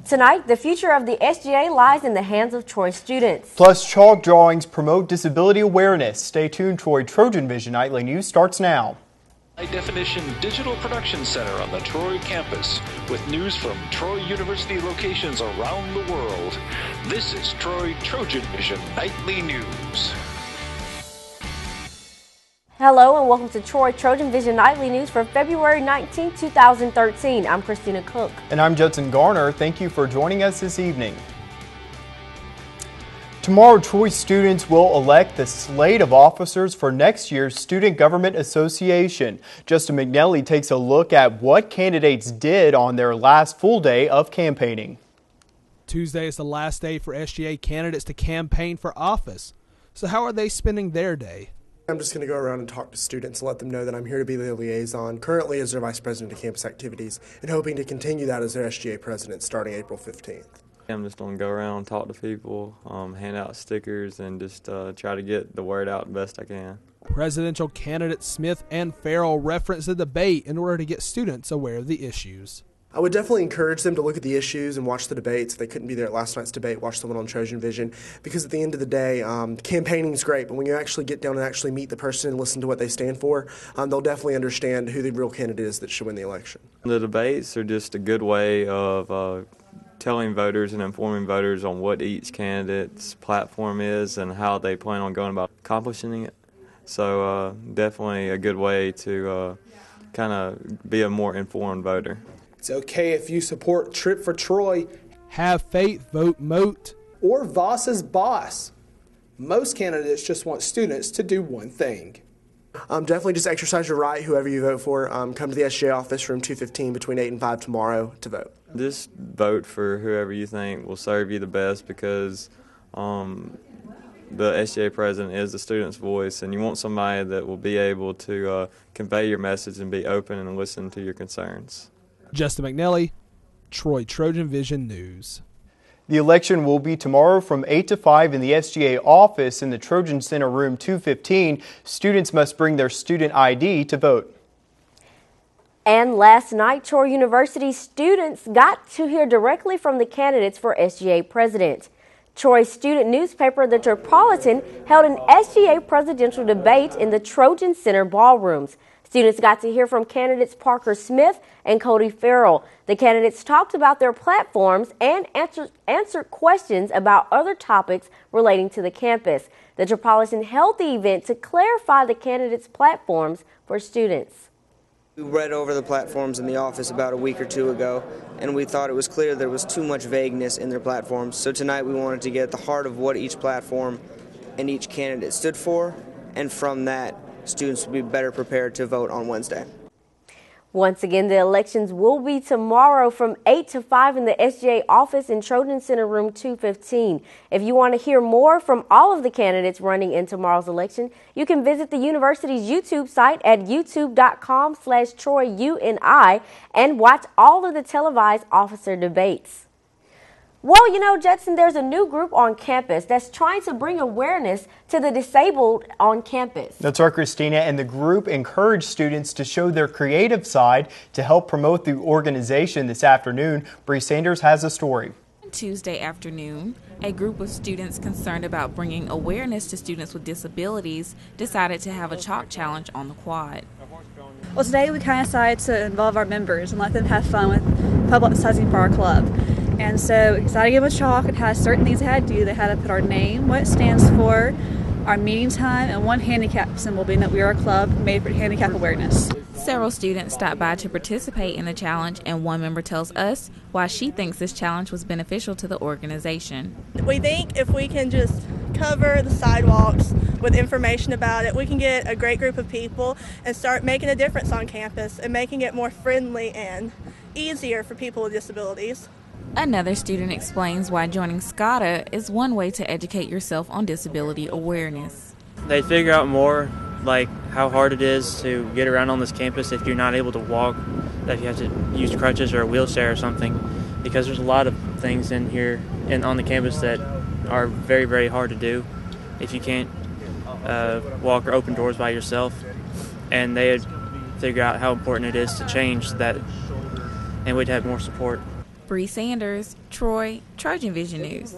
Tonight, the future of the SGA lies in the hands of Troy students. Plus, chalk drawings promote disability awareness. Stay tuned. TrojanVision Nightly News starts now. High-definition digital production center on the Troy campus with news from Troy University locations around the world. This is TrojanVision Nightly News. Hello and welcome to TrojanVision Nightly News for February 19, 2013. I'm Christina Cook. And I'm Judson Garner. Thank you for joining us this evening. Tomorrow, Troy students will elect the slate of officers for next year's Student Government Association. Justin McNelly takes a look at what candidates did on their last full day of campaigning. Tuesday is the last day for SGA candidates to campaign for office. So how are they spending their day? I'm just going to go around and talk to students and let them know that I'm here to be their liaison, currently as their Vice President of Campus Activities, and hoping to continue that as their SGA President starting April 15th. I'm just going to go around, talk to people, hand out stickers, and just try to get the word out the best I can. Presidential candidates Smith and Farrell referenced the debate in order to get students aware of the issues. I would definitely encourage them to look at the issues and watch the debates. If they couldn't be there at last night's debate, watch the one on TrojanVision, because at the end of the day, campaigning is great, but when you actually get down and actually meet the person and listen to what they stand for, they'll definitely understand who the real candidate is that should win the election. The debates are just a good way of telling voters and informing voters on what each candidate's platform is and how they plan on going about accomplishing it. So definitely a good way to kind of be a more informed voter. It's okay if you support Trip for Troy, Have Faith, Vote Moat, or Voss's Boss. Most candidates just want students to do one thing. Definitely just exercise your right, whoever you vote for. Come to the SGA office, room 215, between 8 and 5 tomorrow to vote. Just vote for whoever you think will serve you the best, because the SGA president is the student's voice, and you want somebody that will be able to convey your message and be open and listen to your concerns. Justin McNelly, TrojanVision News. The election will be tomorrow from 8 to 5 in the SGA office in the Trojan Center, room 215. Students must bring their student ID to vote. And last night, Troy University students got to hear directly from the candidates for SGA president. Troy's student newspaper, The Metropolitan, held an SGA presidential debate in the Trojan Center ballrooms. Students got to hear from candidates Parker Smith and Cody Farrell. The candidates talked about their platforms and answered questions about other topics relating to the campus. The Metropolitan held the event to clarify the candidates' platforms for students. We read over the platforms in the office about a week or two ago, and we thought it was clear there was too much vagueness in their platforms. So tonight we wanted to get at the heart of what each platform and each candidate stood for, and from that, students will be better prepared to vote on Wednesday. Once again, the elections will be tomorrow from 8 to 5 in the SGA office in Trojan Center, room 215. If you want to hear more from all of the candidates running in tomorrow's election, you can visit the university's YouTube site at youtube.com/TroyUNI and watch all of the televised officer debates. Well, you know, Judson, there's a new group on campus that's trying to bring awareness to the disabled on campus. That's right, Christina, and the group encouraged students to show their creative side to help promote the organization this afternoon. Bree Sanders has a story. Tuesday afternoon, a group of students concerned about bringing awareness to students with disabilities decided to have a chalk challenge on the quad. Well, today we kind of decided to involve our members and let them have fun with publicizing for our club. And so we decided to give them a chalk and had certain things they had to do. They had to put our name, what it stands for, our meeting time, and one handicap symbol, being that we are a club made for handicap awareness. Several students stopped by to participate in the challenge, and one member tells us why she thinks this challenge was beneficial to the organization. We think if we can just cover the sidewalks with information about it, we can get a great group of people and start making a difference on campus and making it more friendly and easier for people with disabilities. Another student explains why joining SCADA is one way to educate yourself on disability awareness. They figure out more like how hard it is to get around on this campus if you're not able to walk, that you have to use crutches or a wheelchair or something, because there's a lot of things in here and on the campus that are very, very hard to do if you can't walk or open doors by yourself. And they'd figure out how important it is to change that, and we'd have more support. Bree Sanders, Troy, TrojanVision News.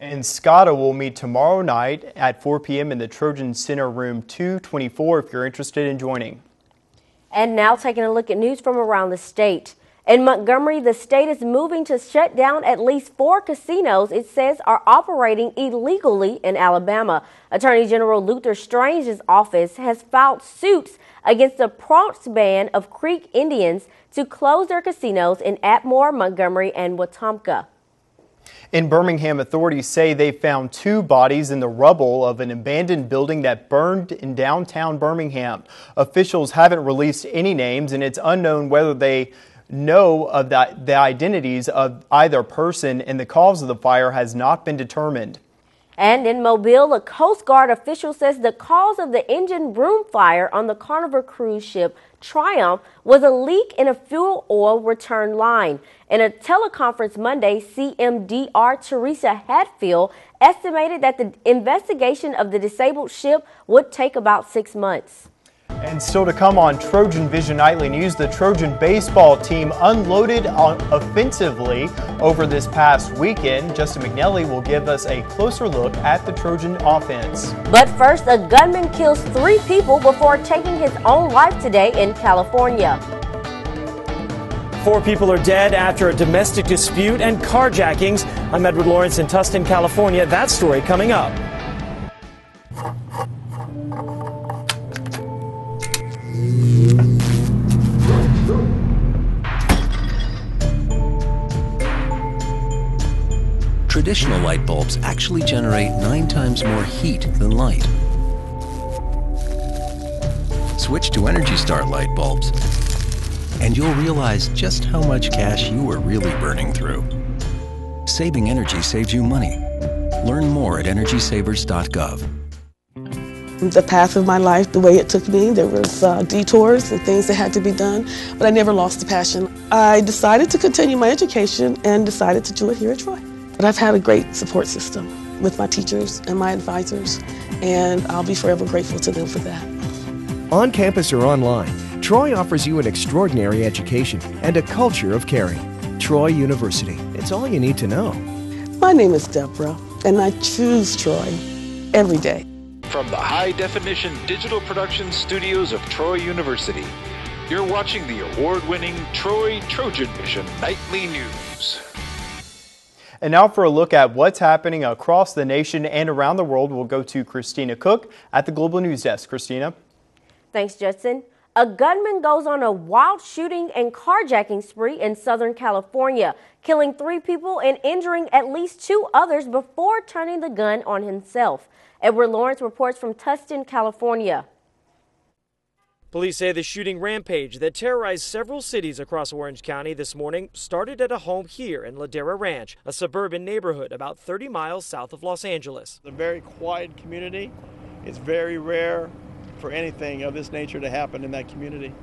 And SCADA will meet tomorrow night at 4 p.m. in the Trojan Center Room 224 if you're interested in joining. And now taking a look at news from around the state. In Montgomery, the state is moving to shut down at least 4 casinos it says are operating illegally in Alabama. Attorney General Luther Strange's office has filed suits against the prompt ban of Creek Indians to close their casinos in Atmore, Montgomery, and Wetumpka. In Birmingham, authorities say they found 2 bodies in the rubble of an abandoned building that burned in downtown Birmingham. Officials haven't released any names, and it's unknown whether they know of the identities of either person, and the cause of the fire has not been determined. And in Mobile, a Coast Guard official says the cause of the engine room fire on the Carnival cruise ship Triumph was a leak in a fuel oil return line. In a teleconference Monday, CMDR Teresa Hatfield estimated that the investigation of the disabled ship would take about 6 months. And still to come on TrojanVision Nightly News, the Trojan baseball team unloaded offensively over this past weekend. Justin McNelly will give us a closer look at the Trojan offense. But first, a gunman kills 3 people before taking his own life today in California. 4 people are dead after a domestic dispute and carjackings. I'm Edward Lawrence in Tustin, California. That story coming up. Traditional light bulbs actually generate 9 times more heat than light. Switch to Energy Star light bulbs, and you'll realize just how much cash you were really burning through. Saving energy saves you money. Learn more at EnergySavers.gov. The path of my life, the way it took me, there was detours and things that had to be done, but I never lost the passion. I decided to continue my education and decided to do it here at Troy. But I've had a great support system with my teachers and my advisors, and I'll be forever grateful to them for that. On campus or online, Troy offers you an extraordinary education and a culture of caring. Troy University. It's all you need to know. My name is Deborah, and I choose Troy every day. From the high-definition digital production studios of Troy University, you're watching the award-winning TrojanVision Nightly News. And now for a look at what's happening across the nation and around the world, we'll go to Christina Cook at the Global News Desk. Christina. Thanks, Judson. A gunman goes on a wild shooting and carjacking spree in Southern California, killing 3 people and injuring at least 2 others before turning the gun on himself. Edward Lawrence reports from Tustin, California. Police say the shooting rampage that terrorized several cities across Orange County this morning started at a home here in Ladera Ranch, a suburban neighborhood about 30 miles south of Los Angeles. It's a very quiet community. It's very rare for anything of this nature to happen in that community.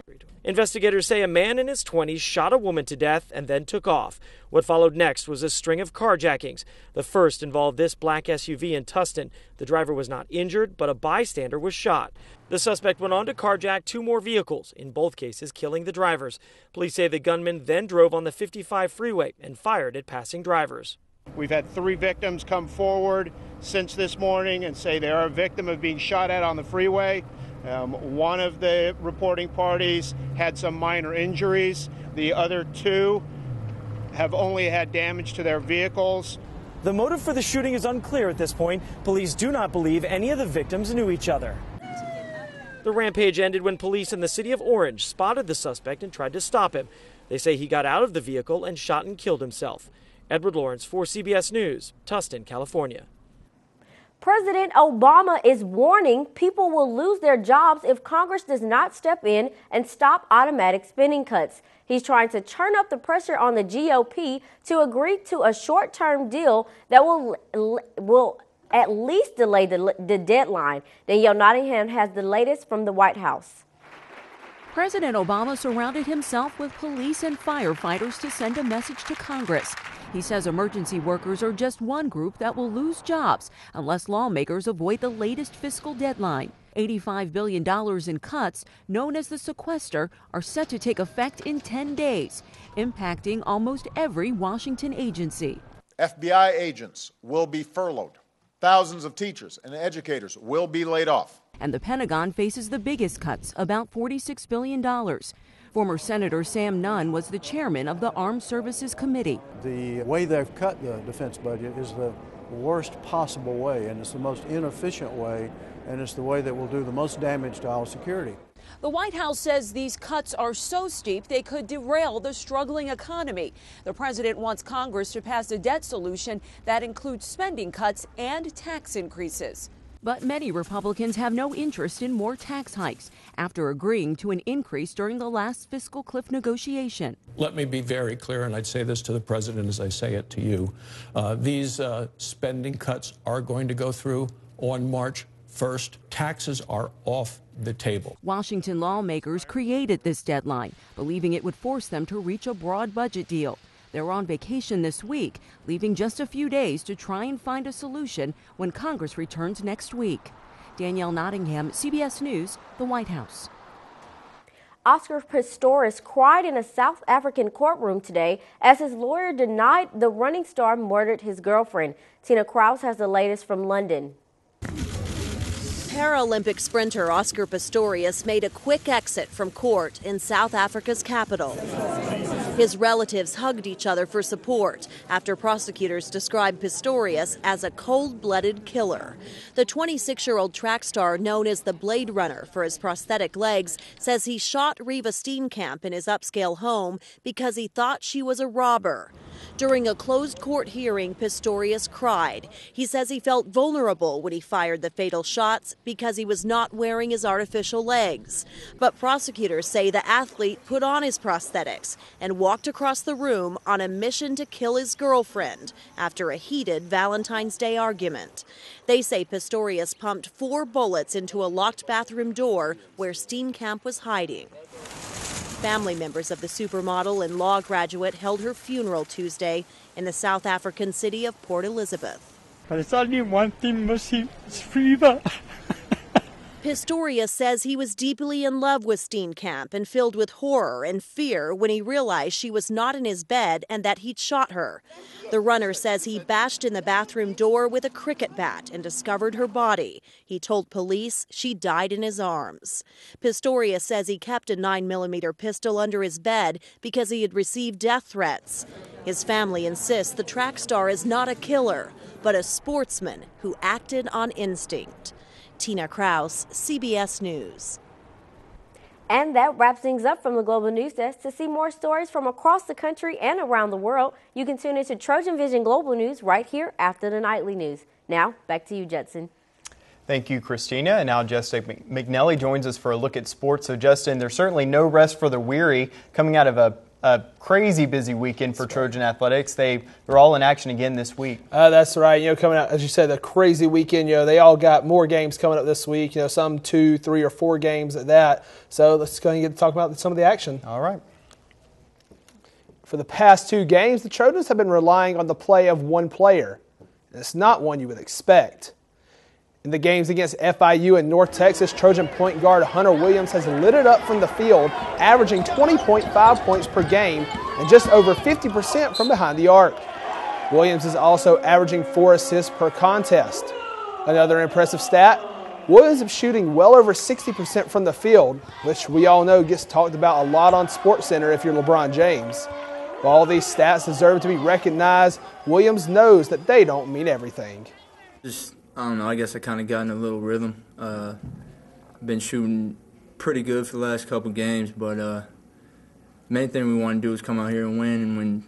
Investigators say a man in his 20s shot a woman to death and then took off. What followed next was a string of carjackings. The first involved this black SUV in Tustin. The driver was not injured, but a bystander was shot. The suspect went on to carjack 2 more vehicles, in both cases killing the drivers. Police say the gunman then drove on the 55 freeway and fired at passing drivers. We've had 3 victims come forward since this morning and say they are a victim of being shot at on the freeway. One of the reporting parties had some minor injuries. The other 2 have only had damage to their vehicles. The motive for the shooting is unclear at this point. Police do not believe any of the victims knew each other. The rampage ended when police in the city of Orange spotted the suspect and tried to stop him. They say he got out of the vehicle and shot and killed himself. Edward Lawrence for CBS News, Tustin, California. President Obama is warning people will lose their jobs if Congress does not step in and stop automatic spending cuts. He's trying to turn up the pressure on the GOP to agree to a short-term deal that will at least delay the deadline. Danielle Nottingham has the latest from the White House. President Obama surrounded himself with police and firefighters to send a message to Congress. He says emergency workers are just one group that will lose jobs unless lawmakers avoid the latest fiscal deadline. $85 billion in cuts, known as the sequester, are set to take effect in 10 days, impacting almost every Washington agency. FBI agents will be furloughed. Thousands of teachers and educators will be laid off. And the Pentagon faces the biggest cuts, about $46 billion. Former Senator Sam Nunn was the chairman of the Armed Services Committee. The way they've cut the defense budget is the worst possible way, and it's the most inefficient way, and it's the way that will do the most damage to our security. The White House says these cuts are so steep they could derail the struggling economy. The president wants Congress to pass a debt solution that includes spending cuts and tax increases. But many Republicans have no interest in more tax hikes after agreeing to an increase during the last fiscal cliff negotiation. Let me be very clear, and I'd say this to the president as I say it to you. These spending cuts are going to go through on March 1st. Taxes are off the table. Washington lawmakers created this deadline, believing it would force them to reach a broad budget deal. They're on vacation this week, leaving just a few days to try and find a solution when Congress returns next week. Danielle Nottingham, CBS News, the White House. Oscar Pistorius cried in a South African courtroom today as his lawyer denied the running star murdered his girlfriend. Tina Krause has the latest from London. Paralympic sprinter Oscar Pistorius made a quick exit from court in South Africa's capital. His relatives hugged each other for support after prosecutors described Pistorius as a cold-blooded killer. The 26-year-old track star, known as the Blade Runner for his prosthetic legs, says he shot Reva Steenkamp in his upscale home because he thought she was a robber. During a closed court hearing, Pistorius cried. He says he felt vulnerable when he fired the fatal shots because he was not wearing his artificial legs. But prosecutors say the athlete put on his prosthetics and walked across the room on a mission to kill his girlfriend after a heated Valentine's Day argument. They say Pistorius pumped 4 bullets into a locked bathroom door where Steenkamp was hiding. Family members of the supermodel and law graduate held her funeral Tuesday in the South African city of Port Elizabeth. There's only one thing missing, it's fever. Pistorius says he was deeply in love with Steenkamp and filled with horror and fear when he realized she was not in his bed and that he'd shot her. The runner says he bashed in the bathroom door with a cricket bat and discovered her body. He told police she died in his arms. Pistorius says he kept a 9mm pistol under his bed because he had received death threats. His family insists the track star is not a killer, but a sportsman who acted on instinct. Tina Krause, CBS News. And that wraps things up from the Global News Desk. To see more stories from across the country and around the world, you can tune into Trojan Vision Global News right here after the nightly news. Now, back to you, Judson. Thank you, Christina. And now Justin McNelly joins us for a look at sports. So, Justin, there's certainly no rest for the weary coming out of a crazy busy weekend for Trojan Athletics. They're all in action again this week. That's right. Coming out, as you said, the crazy weekend. They all got more games coming up this week. Some 2, 3, or 4 games at that. So let's go and get to talk about some of the action. All right. For the past 2 games, the Trojans have been relying on the play of one player. And it's not one you would expect. In the games against FIU and North Texas, Trojan point guard Hunter Williams has lit it up from the field, averaging 20.5 points per game and just over 50% from behind the arc. Williams is also averaging 4 assists per contest. Another impressive stat, Williams is shooting well over 60% from the field, which we all know gets talked about a lot on SportsCenter if you're LeBron James. While all these stats deserve to be recognized, Williams knows that they don't mean everything. I don't know, I guess I kind of got in a little rhythm. Been shooting pretty good for the last couple games, but main thing we want to do is come out here and win. And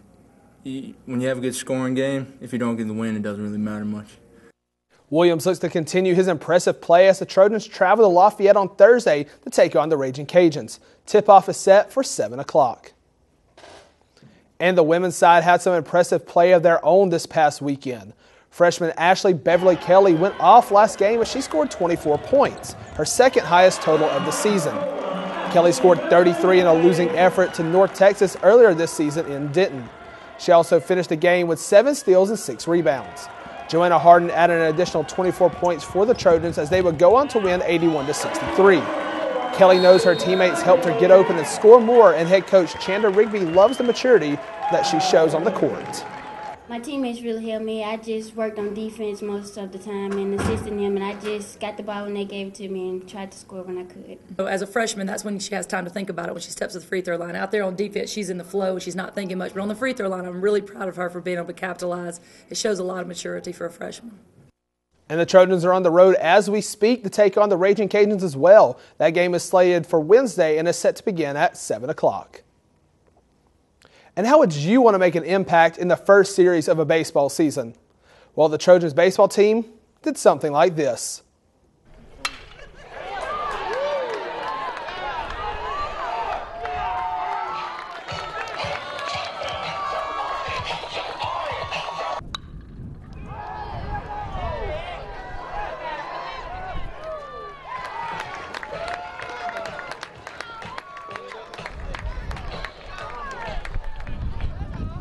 when you have a good scoring game, if you don't get the win, it doesn't really matter much. Williams looks to continue his impressive play as the Trojans travel to Lafayette on Thursday to take on the Raging Cajuns. Tip-off is set for 7 o'clock. And the women's side had some impressive play of their own this past weekend. Freshman Ashley Beverly Kelly went off last game as she scored 24 points, her second highest total of the season. Kelly scored 33 in a losing effort to North Texas earlier this season in Denton. She also finished the game with 7 steals and 6 rebounds. Joanna Harden added an additional 24 points for the Trojans as they would go on to win 81-63. Kelly knows her teammates helped her get open and score more, and head coach Chandler Rigby loves the maturity that she shows on the court. My teammates really helped me. I just worked on defense most of the time and assisting them, and I just got the ball when they gave it to me and tried to score when I could. As a freshman, that's when she has time to think about it, when she steps to the free throw line. Out there on defense, she's in the flow. She's not thinking much. But on the free throw line, I'm really proud of her for being able to capitalize. It shows a lot of maturity for a freshman. And the Trojans are on the road as we speak to take on the Raging Cajuns as well. That game is slated for Wednesday and is set to begin at 7 o'clock. And how would you want to make an impact in the first series of a baseball season? Well, the Trojans baseball team did something like this.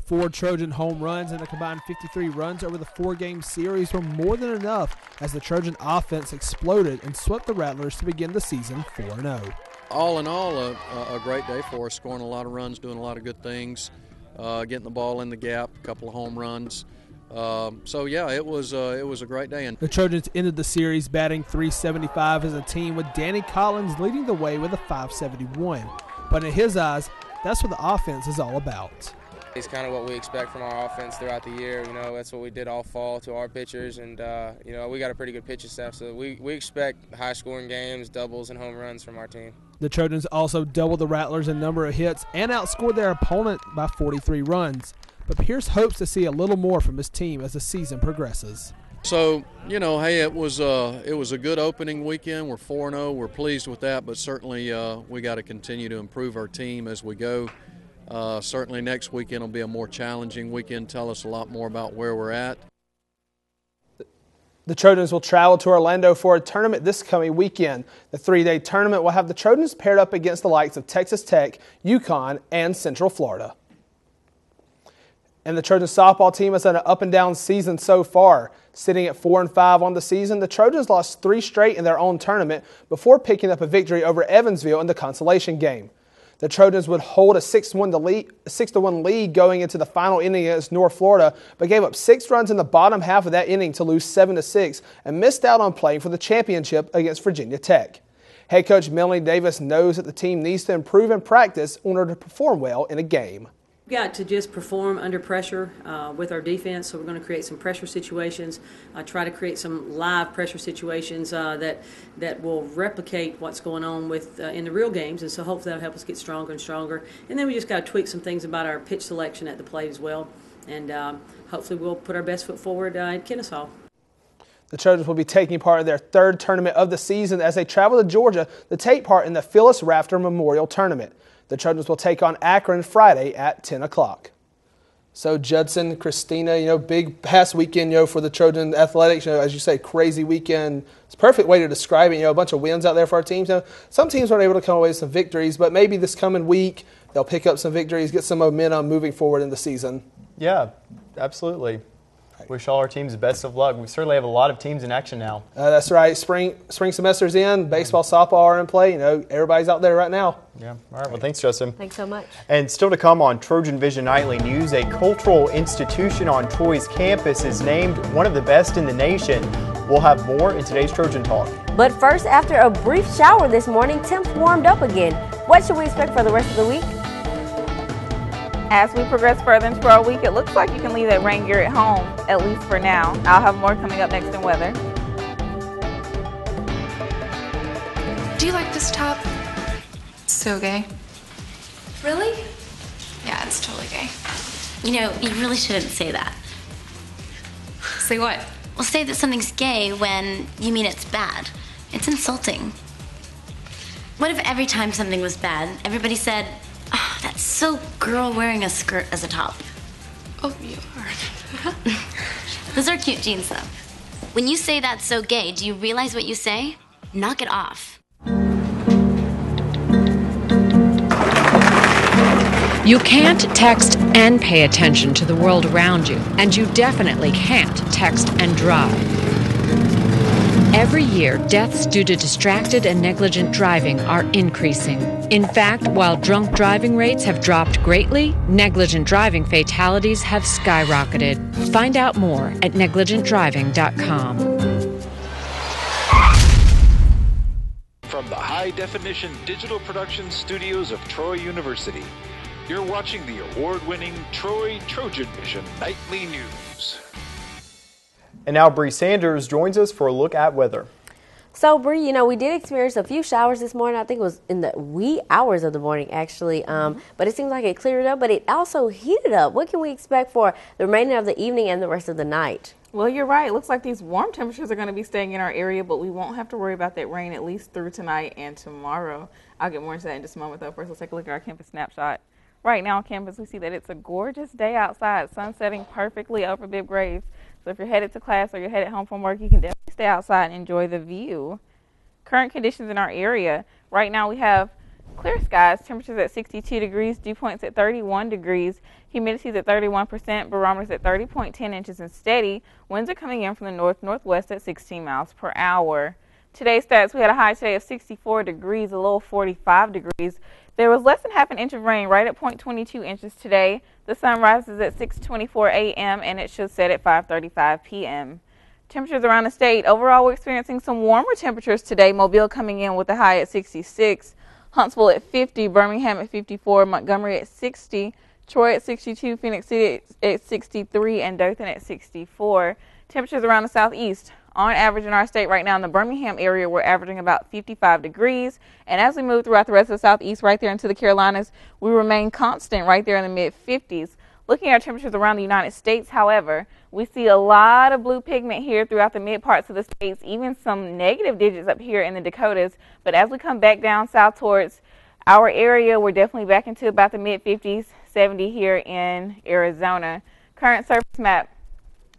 Four Trojan home runs and a combined 53 runs over the four-game series were more than enough as the Trojan offense exploded and swept the Rattlers to begin the season 4-0. All in all, a great day for us, scoring a lot of runs, doing a lot of good things, getting the ball in the gap, a couple of home runs. So yeah, it was a great day. And the Trojans ended the series batting .375 as a team, with Danny Collins leading the way with a .571. But in his eyes, that's what the offense is all about. It's kind of what we expect from our offense throughout the year. You know, that's what we did all fall to our pitchers, and you know, we got a pretty good pitching staff, so we expect high-scoring games, doubles, and home runs from our team. The Trojans also doubled the Rattlers in number of hits and outscored their opponent by 43 runs. But Pierce hopes to see a little more from his team as the season progresses. So, you know, hey, it was a good opening weekend. We're 4-0. We're pleased with that, but certainly we got to continue to improve our team as we go. Certainly next weekend will be a more challenging weekend, tell us a lot more about where we're at. The Trojans will travel to Orlando for a tournament this coming weekend. The three-day tournament will have the Trojans paired up against the likes of Texas Tech, UConn, and Central Florida. And the Trojans softball team has had an up-and-down season so far. Sitting at 4-5 on the season, the Trojans lost 3 straight in their own tournament before picking up a victory over Evansville in the consolation game. The Trojans would hold a 6-1 lead going into the final inning against North Florida, but gave up 6 runs in the bottom half of that inning to lose 7-6 and missed out on playing for the championship against Virginia Tech. Head coach Melanie Davis knows that the team needs to improve in practice in order to perform well in a game. We've got to just perform under pressure with our defense, so we're going to create some pressure situations, try to create some live pressure situations that will replicate what's going on with in the real games, and so hopefully that'll help us get stronger and stronger. And then we just got to tweak some things about our pitch selection at the plate as well, and hopefully we'll put our best foot forward at Kennesaw. The Trojans will be taking part in their 3rd tournament of the season as they travel to Georgia to take part in the Phyllis Rafter Memorial Tournament. The Trojans will take on Akron Friday at 10 o'clock. So Judson, Christina, big past weekend, for the Trojan athletics. As you say, crazy weekend. It's a perfect way to describe it. A bunch of wins out there for our teams. Some teams weren't able to come away with some victories, but maybe this coming week they'll pick up some victories, get some momentum moving forward in the season. Yeah, absolutely. Wish all our teams the best of luck. We certainly have a lot of teams in action now. That's right. Spring semester's in. Baseball, softball are in play. Everybody's out there right now. Yeah. All right. Well, thanks, Justin. Thanks so much. And still to come on TrojanVision Nightly News, a cultural institution on Troy's campus is named one of the best in the nation. We'll have more in today's Trojan Talk. But first, after a brief shower this morning, temps warmed up again. What should we expect for the rest of the week? As we progress further into our week, it looks like you can leave that rain gear at home, at least for now. I'll have more coming up next in weather. Do you like this top? It's so gay. Really? Yeah, it's totally gay. You really shouldn't say that. Say what? Well, say that something's gay when you mean it's bad. It's insulting. What if every time something was bad, everybody said, "Oh, that's so girl wearing a skirt as a top"? Oh, you are. Those are cute jeans, though. When you say that's so gay, do you realize what you say? Knock it off. You can't text and pay attention to the world around you, and you definitely can't text and drive. Every year, deaths due to distracted and negligent driving are increasing. In fact, while drunk driving rates have dropped greatly, negligent driving fatalities have skyrocketed. Find out more at negligentdriving.com. From the high-definition digital production studios of Troy University, you're watching the award-winning TrojanVision Nightly News. And now Bree Sanders joins us for a look at weather. So, Bree, you know, we did experience a few showers this morning. I think it was in the wee hours of the morning, actually. But it seems like it cleared up, but it also heated up. What can we expect for the remainder of the evening and the rest of the night? Well, you're right. It looks like these warm temperatures are going to be staying in our area, but we won't have to worry about that rain at least through tonight and tomorrow. I'll get more into that in just a moment, though. First, let's take a look at our campus snapshot. Right now on campus, we see that it's a gorgeous day outside, sun setting perfectly over Bibb Graves. So if you're headed to class or you're headed home from work, you can definitely stay outside and enjoy the view. Current conditions in our area. Right now we have clear skies, temperatures at 62 degrees, dew points at 31 degrees, humidity is at 31%, barometers at 30.10 inches and steady. Winds are coming in from the north-northwest at 16 miles per hour. Today's stats, we had a high today of 64 degrees, a low of 45 degrees. There was less than half an inch of rain right at 0.22 inches today. The sun rises at 6:24 a.m. and it should set at 5:35 p.m. Temperatures around the state. Overall, we're experiencing some warmer temperatures today. Mobile coming in with a high at 66, Huntsville at 50, Birmingham at 54, Montgomery at 60, Troy at 62, Phoenix City at 63, and Dothan at 64. Temperatures around the southeast. On average in our state right now in the Birmingham area, we're averaging about 55 degrees. And as we move throughout the rest of the southeast right there into the Carolinas, we remain constant right there in the mid-50s. Looking at temperatures around the United States, however, we see a lot of blue pigment here throughout the mid parts of the states, even some negative digits up here in the Dakotas. But as we come back down south towards our area, we're definitely back into about the mid-50s, 70 here in Arizona. Current surface map.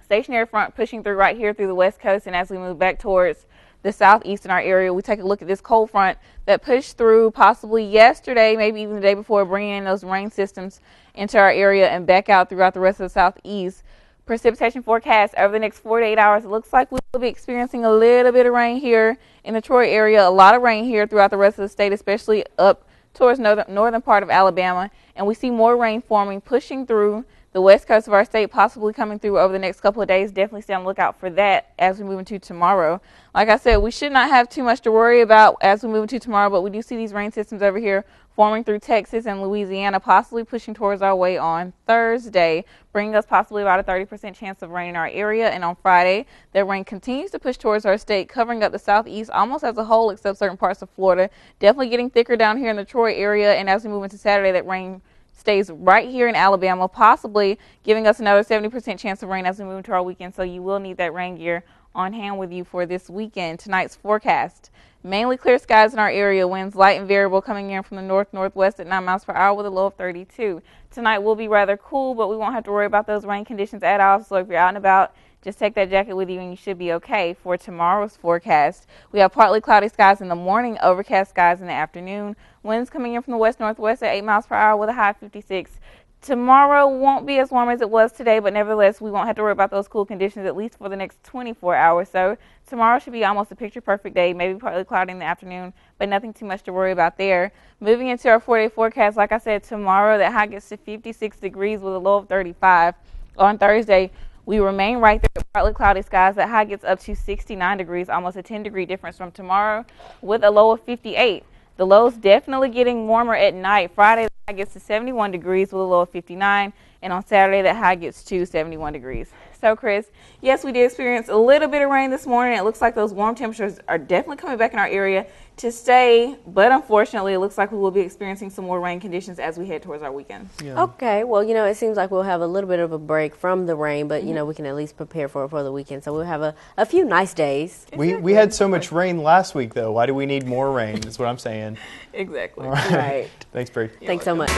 Stationary front pushing through right here through the west coast, and as we move back towards the southeast in our area, we take a look at this cold front that pushed through possibly yesterday, maybe even the day before, bringing in those rain systems into our area and back out throughout the rest of the southeast. Precipitation forecast over the next 4 to 8 hours, it looks like we will be experiencing a little bit of rain here in the Troy area, a lot of rain here throughout the rest of the state, especially up towards northern part of Alabama, and we see more rain forming, pushing through the west coast of our state, possibly coming through over the next couple of days. Definitely stay on the lookout for that as we move into tomorrow. Like I said, we should not have too much to worry about as we move into tomorrow, but we do see these rain systems over here forming through Texas and Louisiana, possibly pushing towards our way on Thursday, bringing us possibly about a 30% chance of rain in our area. And on Friday, that rain continues to push towards our state, covering up the southeast almost as a whole, except certain parts of Florida. Definitely getting thicker down here in the Troy area. And as we move into Saturday, that rain stays right here in Alabama, possibly giving us another 70% chance of rain as we move into our weekend. So you will need that rain gear on hand with you for this weekend. Tonight's forecast, mainly clear skies in our area, winds light and variable coming in from the north-northwest at 9 miles per hour with a low of 32. Tonight will be rather cool, but we won't have to worry about those rain conditions at all. So if you're out and about, just take that jacket with you and you should be okay. For tomorrow's forecast, we have partly cloudy skies in the morning, overcast skies in the afternoon. Winds coming in from the west-northwest at 8 miles per hour with a high of 56. Tomorrow won't be as warm as it was today, but nevertheless, we won't have to worry about those cool conditions at least for the next 24 hours. So tomorrow should be almost a picture-perfect day, maybe partly cloudy in the afternoon, but nothing too much to worry about there. Moving into our 4-day forecast, like I said, tomorrow that high gets to 56 degrees with a low of 35. On Thursday, we remain right there, partly cloudy skies. That high gets up to 69 degrees, almost a 10-degree difference from tomorrow, with a low of 58. The low's definitely getting warmer at night. Friday, the high gets to 71 degrees with a low of 59. And on Saturday, that high gets to 71 degrees. So, Chris, yes, we did experience a little bit of rain this morning. It looks like those warm temperatures are definitely coming back in our area to stay. But unfortunately, it looks like we will be experiencing some more rain conditions as we head towards our weekend. Yeah. Okay. Well, you know, it seems like we'll have a little bit of a break from the rain, but, you know, we can at least prepare for it for the weekend. So we'll have a few nice days. Exactly. We had so much rain last week, though. Why do we need more rain? That's what I'm saying. Exactly. All right. Thanks, Bree. Thanks so much.